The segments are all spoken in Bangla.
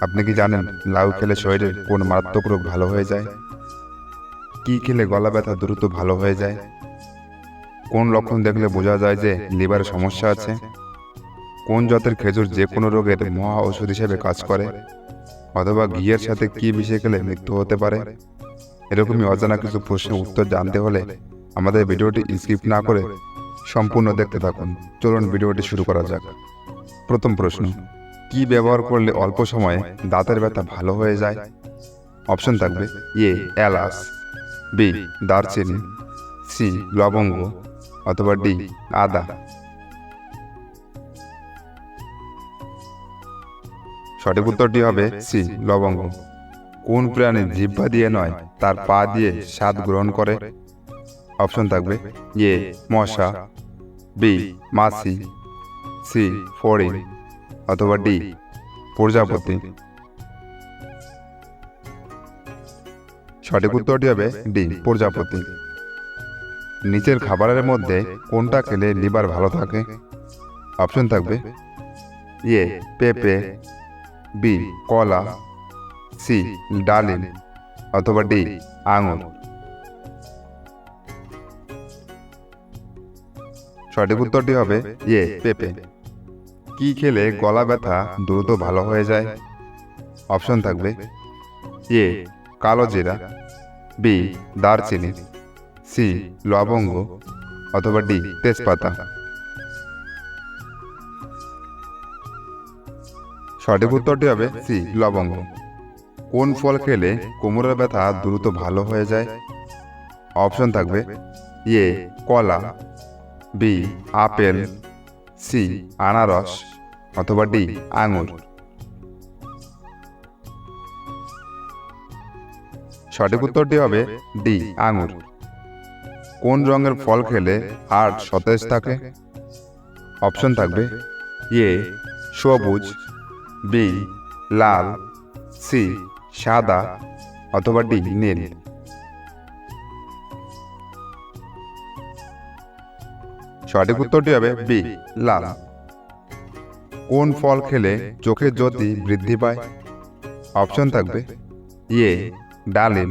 আপনি কি জানেন লাউ খেলে শরীরের কোন মারাত্মক রোগ ভালো হয়ে যায়? কি খেলে গলা ব্যথা দ্রুত ভালো হয়ে যায়? কোন লক্ষণ দেখলে বোঝা যায় যে লিভারে সমস্যা আছে? কোন জাতের খেজুর যে কোনো রোগের মহা ঔষধ হিসেবে কাজ করে? অথবা ঘিয়ের সাথে কি মিশিয়ে খেলে মৃত্যু হতে পারে? এরকমই অজানা কিছু প্রশ্নের উত্তর জানতে হলে আমাদের ভিডিওটি স্কিপ না করে সম্পূর্ণ দেখতে থাকুন। চলুন ভিডিওটি শুরু করা যাক। প্রথম প্রশ্ন, কি ব্যবহার করলে অল্প সময়ে দাঁতের ব্যথা ভালো হয়ে যায়? অপশন থাকবে এ এলাচ, বি দারচিনি, সি লবঙ্গ, অথবা ডি আদা। সঠিক উত্তরটি হবে সি লবঙ্গ। কোন প্রাণী জিহ্বা দিয়ে নয় তার পা দিয়ে স্বাদ গ্রহণ করে? অপশন থাকবে এ মশা, বি মাছি, সি ফড়িং, অথবা ডি প্রজাপতি। সঠিক উত্তরটি হবে ডি প্রজাপতি। নিচের খাবারের মধ্যে কোনটা খেলে লিভার ভালো থাকে? অপশন থাকবে এ পেঁপে, বি কলা, সি ডালিম, অথবা ডি আঙুর। সঠিক উত্তরটি হবে এ পেঁপে। কি খেলে গলা ব্যথা দ্রুত ভালো হয়ে যায়? অপশন থাকবে এ কালো জিরা, বি দারচিনি, সি লবঙ্গ, অথবা ডি তেজপাতা। সঠিক উত্তরটি হবে সি লবঙ্গ। কোন ফল খেলে কোমরের ব্যথা দ্রুত ভালো হয়ে যায়? অপশন থাকবে এ কলা, বি আপেল, সি আনারস, অথবা ডি আঙুর। সঠিক উত্তরটি হবে ডি আঙুর। কোন রঙের ফল খেলে হাড় সতেজ থাকে? অপশন থাকবে এ সবুজ, বি লাল, সি সাদা, অথবা ডি নীল। সঠিক উত্তরটি হবে বি লাল। কোন ফল খেলে চোখের জ্যোতি বৃদ্ধি পায়? অপশন থাকবে এ ডালিম,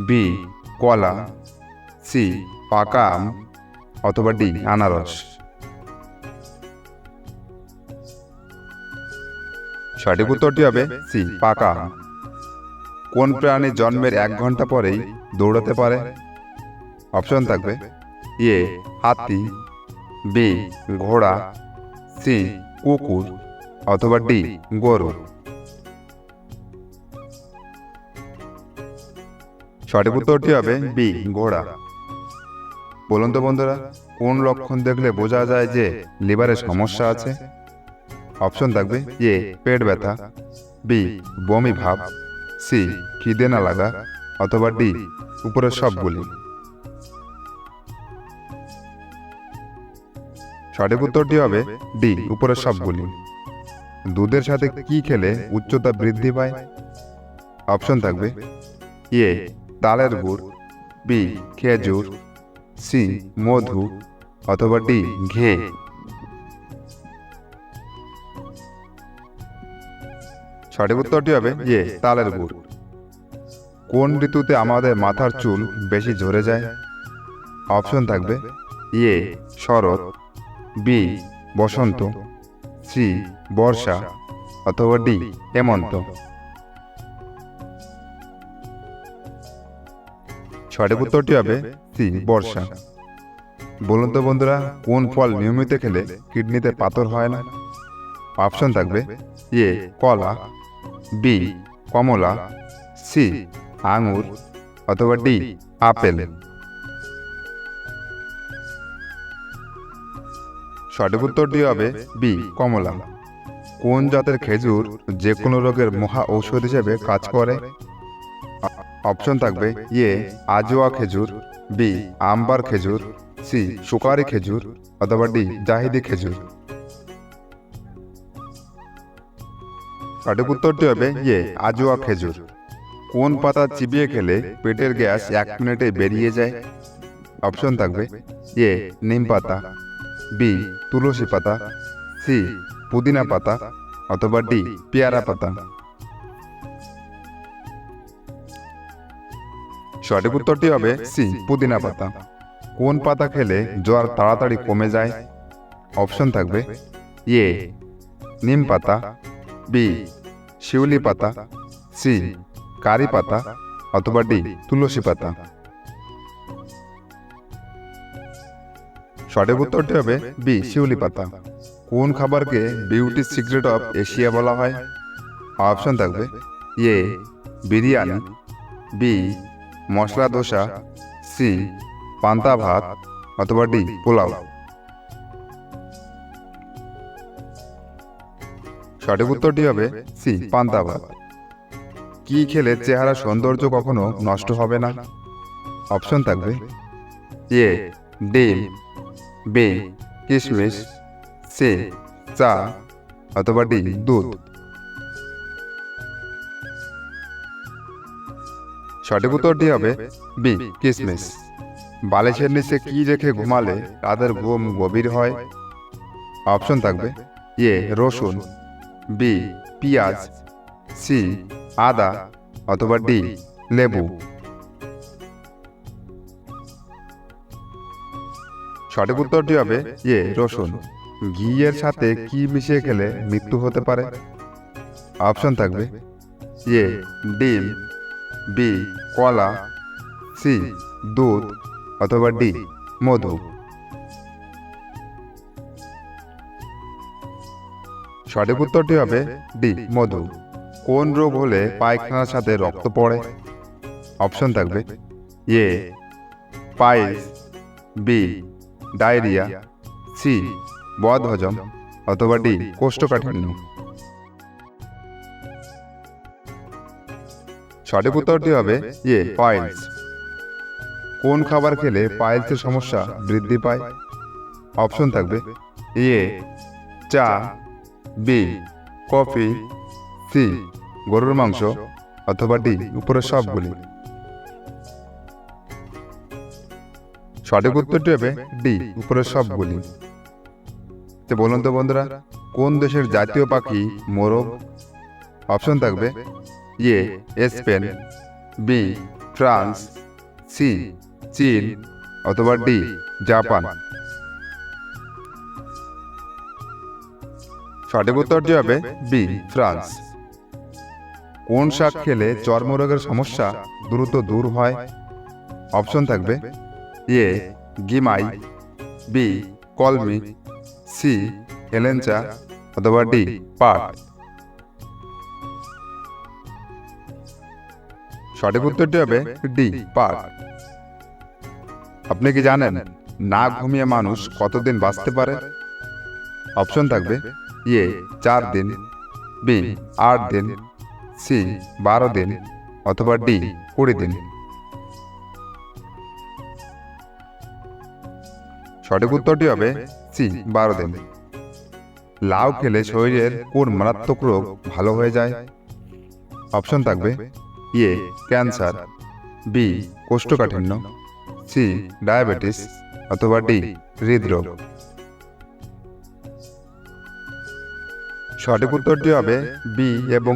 বি কলা, সি পাকা আম, অথবা ডি আনারস। সঠিক উত্তরটি হবে সি পাকা আম। কোন প্রাণী জন্মের 1 ঘন্টা পরেই দৌড়াতে পারে? অপশন থাকবে এ হাতি, বি ঘোড়া, সি কুকুর, অথবা ডি গরু। সঠিক উত্তরটি হবে বি ঘোড়া। বলুন তো বন্ধুরা, কোন লক্ষণ দেখলে বোঝা যায় যে লিভারে সমস্যা আছে? অপশন থাকবে এ পেট ব্যথা, বি বমি ভাব, সি খিদে না লাগা, অথবা ডি উপরের সবগুলি। সঠিক উত্তরটি হবে ডি উপরের সবগুলি। দুধের সাথে কি খেলে উচ্চতা বৃদ্ধি পায়? অপশন থাকবে এ তালের গুড়, বি খেজুর, সি মধু, অথবা ডি ঘি। সঠিক উত্তরটি হবে এ তালের গুড়। কোন ঋতুতে আমাদের মাথার চুল বেশি ঝরে যায়? অপশন থাকবে এ শরৎ, বি বসন্ত, সি বর্ষা, অথবা ডি হেমন্ত। সঠিক উত্তরটি হবে সি বর্ষা। বলুন তো বন্ধুরা, কোন ফল নিয়মিত খেলে কিডনিতে পাথর হয় না? অপশন থাকবে এ কলা, বি কমলা, সি আঙুর, অথবা ডি আপেল। সঠিক উত্তরটি হবে বি কমলা। কোন জাতের খেজুর যে কোনো রোগের মহা ঔষধ হিসেবে কাজ করে? অপশন থাকবে এ আজোয়া খেজুর, বি আম্বার খেজুর, সি সুপারি খেজুর, অথবা ডি জাহিদি খেজুর। সঠিক উত্তরটি হবে এ আজোয়া খেজুর। কোন পাতা চিবিয়ে খেলে পেটের গ্যাস 1 মিনিটে বেরিয়ে যায়? অপশন থাকবে এ নিম পাতা, বি তুলসী পাতা, সি পুদিনা পাতা, অথবা ডি পেয়ারা পাতা। সঠিক উত্তরটি হবে সি পুদিনা পাতা। কোন পাতা খেলে জ্বর তাড়াতাড়ি কমে যায়? অপশন থাকবে এ নিম পাতা, বি শিউলি পাতা, সি কারি পাতা অথবা ডি তুলসী পাতা। সঠিক উত্তরটি হবে বি শিউলি পাতা। কোন খাবারকে বিউটি সিক্রেট অফ এশিয়া বলা হয়? অপশন থাকবে এ বিরিয়ানি, বি মশলা দোসা, সি পান্তা ভাত অথবা ডি পোলাও। সঠিক উত্তরটি হবে সি পান্তা ভাত। কি খেলে চেহারা সৌন্দর্য কখনো নষ্ট হবে না? অপশন থাকবে এ ডিম, বি কিশমিশ, সি চা অথবা ডি দুধ। সঠিক উত্তরটি হবে বি কিশমিশ। বালিশের নিচে কি রেখে ঘুমালে তাদের ঘুম গভীর হয়? অপশন থাকবে এ রসুন, বি পেঁয়াজ, সি আদা অথবা ডি লেবু। সঠিক উত্তরটি হবে এ রসুন। ঘিয়ের সাথে কি মিশিয়ে খেলে মৃত্যু হতে পারে? অপশন থাকবে এ ডিম, বি কলা, সি দুধ অথবা ডি মধু। সঠিক উত্তরটি হবে ডি মধু। কোন রোগ হলে পায়খানার সাথে রক্ত পড়ে? অপশন থাকবে এ পাইলস, বি ডায়রিয়া, সি বদহজম অথবা ডি কোষ্ঠকাঠিন্য। সঠিক উত্তরটি হবে এ পাইলস। কোন খাবার খেলে পাইলসের সমস্যা বৃদ্ধি পায়? অপশন থাকবে এ চা, বি কফি, সি গরুর মাংস অথবা ডি উপরের সবগুলি। সঠিক উত্তরটি হবে ডি উপরের সবগুলি। তো বলুন তো বন্ধুরা, কোন দেশের জাতীয় পাখি মোরগ? অপশন থাকবে A Spain, B France, C চীন অথবা ডি জাপান। সঠিক উত্তরটি হবে বি ফ্রান্স। কোন শাক খেলে চর্মরোগের সমস্যা দ্রুত দূর হয়? অপশন থাকবে এ গিমাই, বি কলমি, সি হেলেঞ্চা অথবা ডি পাট। সঠিক উত্তরটি হবে ডি পাট। আপনি কি জানেন না ঘুমিয়ে মানুষ কতদিন বাঁচতে পারে? অপশন থাকবে এ 4 দিন, বি 8 দিন, সি 12 দিন অথবা ডি 20 দিন। সঠিক উত্তরটি হবে সি 12 দিন। লাউ খেলে শরীরের কোন মারাত্মক রোগ ভালো হয়ে যায়? অপশন থাকবে এ ক্যান্সার, বি কোষ্ঠকাঠিন্য, সি ডায়াবেটিস অথবা ডি হৃদরোগ। সঠিক উত্তরটি হবে বি এবং